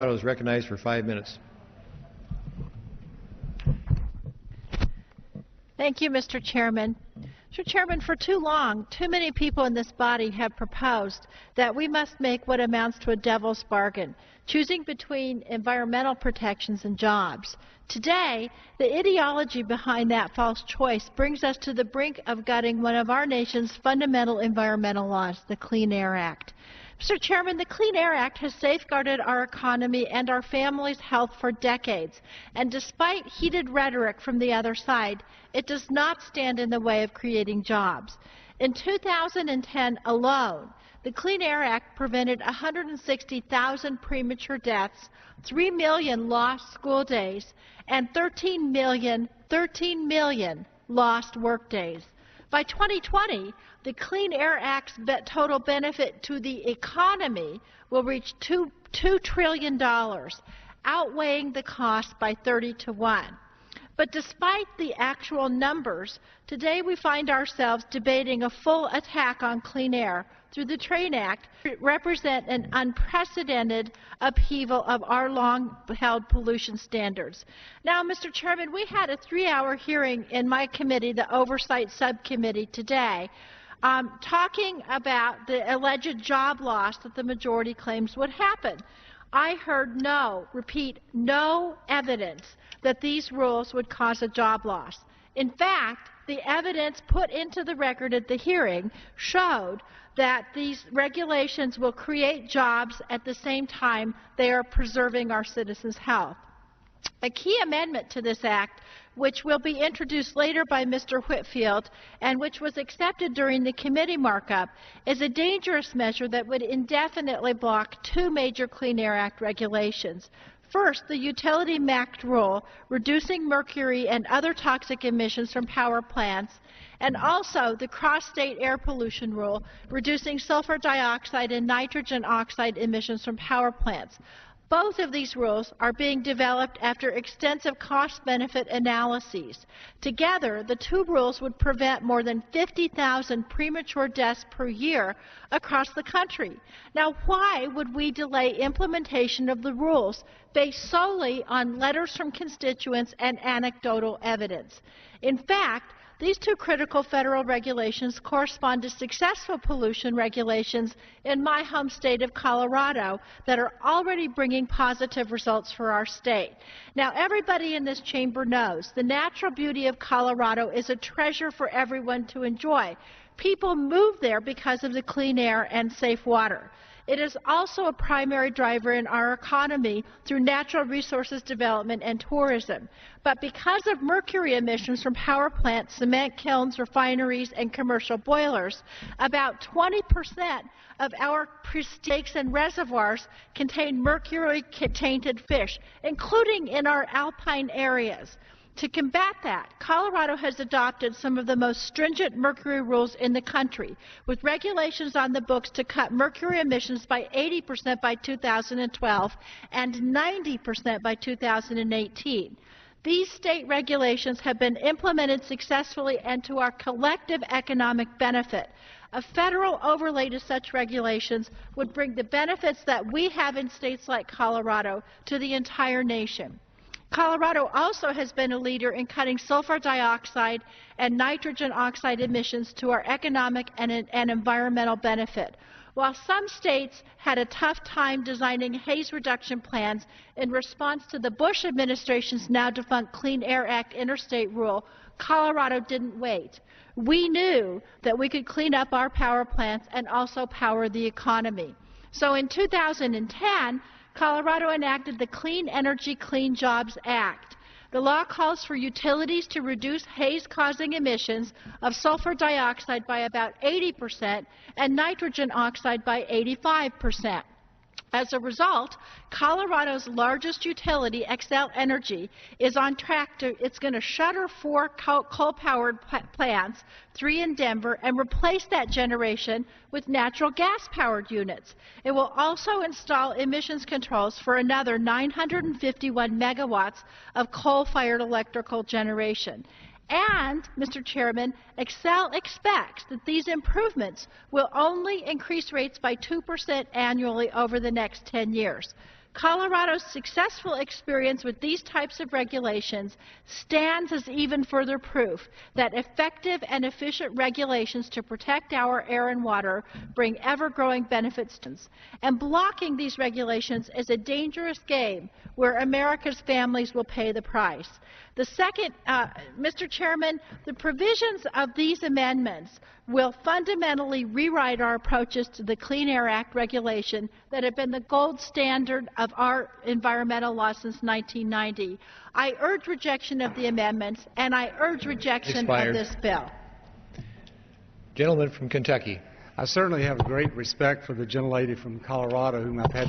Is recognized for 5 minutes. Thank you, Mr. Chairman. Mr. Chairman, for too long, too many people in this body have proposed that we must make what amounts to a devil's bargain, choosing between environmental protections and jobs. Today, the ideology behind that false choice brings us to the brink of gutting one of our nation's fundamental environmental laws, the Clean Air Act. Mr. Chairman, the Clean Air Act has safeguarded our economy and our families' health for decades, and despite heated rhetoric from the other side, it does not stand in the way of creating jobs. In 2010 alone, the Clean Air Act prevented 160,000 premature deaths, 3 million lost school days, and 13 million lost work days. By 2020, the Clean Air Act's total benefit to the economy will reach $2 trillion, outweighing the cost by 30 to 1. But despite the actual numbers, today we find ourselves debating a full attack on clean air through the Train Act represent an unprecedented upheaval of our long-held pollution standards. Now, Mr. Chairman, we had a 3-hour hearing in my committee, the Oversight Subcommittee, today, talking about the alleged job loss that the majority claims would happen. I heard no evidence that these rules would cause a job loss. In fact, the evidence put into the record at the hearing showed that these regulations will create jobs at the same time they are preserving our citizens' health. A key amendment to this act, which will be introduced later by Mr. Whitfield and which was accepted during the committee markup, is a dangerous measure that would indefinitely block 2 major Clean Air Act regulations. First, the Utility MACT rule, reducing mercury and other toxic emissions from power plants, and also the cross-state air pollution rule, reducing sulfur dioxide and nitrogen oxide emissions from power plants. Both of these rules are being developed after extensive cost-benefit analyses. Together, the 2 rules would prevent more than 50,000 premature deaths per year across the country. Now, why would we delay implementation of the rules based solely on letters from constituents and anecdotal evidence? In fact, these 2 critical federal regulations correspond to successful pollution regulations in my home state of Colorado that are already bringing positive results for our state. Now, everybody in this chamber knows the natural beauty of Colorado is a treasure for everyone to enjoy. People move there because of the clean air and safe water. It is also a primary driver in our economy through natural resources development and tourism. But because of mercury emissions from power plants, cement kilns, refineries, and commercial boilers, about 20% of our lakes and reservoirs contain mercury-tainted fish, including in our alpine areas. To combat that, Colorado has adopted some of the most stringent mercury rules in the country, with regulations on the books to cut mercury emissions by 80% by 2012 and 90% by 2018. These state regulations have been implemented successfully and to our collective economic benefit. A federal overlay to such regulations would bring the benefits that we have in states like Colorado to the entire nation. Colorado also has been a leader in cutting sulfur dioxide and nitrogen oxide emissions to our economic and environmental benefit. While some states had a tough time designing haze reduction plans in response to the Bush administration's now defunct Clean Air Act interstate rule, Colorado didn't wait. We knew that we could clean up our power plants and also power the economy. So in 2010, Colorado enacted the Clean Energy, Clean Jobs Act. The law calls for utilities to reduce haze-causing emissions of sulfur dioxide by about 80% and nitrogen oxide by 85%. As a result, Colorado's largest utility, Xcel Energy, is on track to, it's going to shutter 4 coal-powered plants, 3 in Denver, and replace that generation with natural gas-powered units. It will also install emissions controls for another 951 megawatts of coal-fired electrical generation. And, Mr. Chairman, Xcel expects that these improvements will only increase rates by 2% annually over the next 10 years. Colorado's successful experience with these types of regulations stands as even further proof that effective and efficient regulations to protect our air and water bring ever-growing benefits. And blocking these regulations is a dangerous game where America's families will pay the price. The second, Mr. Chairman, the provisions of these amendments will fundamentally rewrite our approaches to the Clean Air Act regulation that have been the gold standard of our environmental law since 1990. I urge rejection of the amendments, and I urge rejection of this bill. Gentleman from Kentucky. I certainly have great respect for the gentlelady from Colorado whom I've had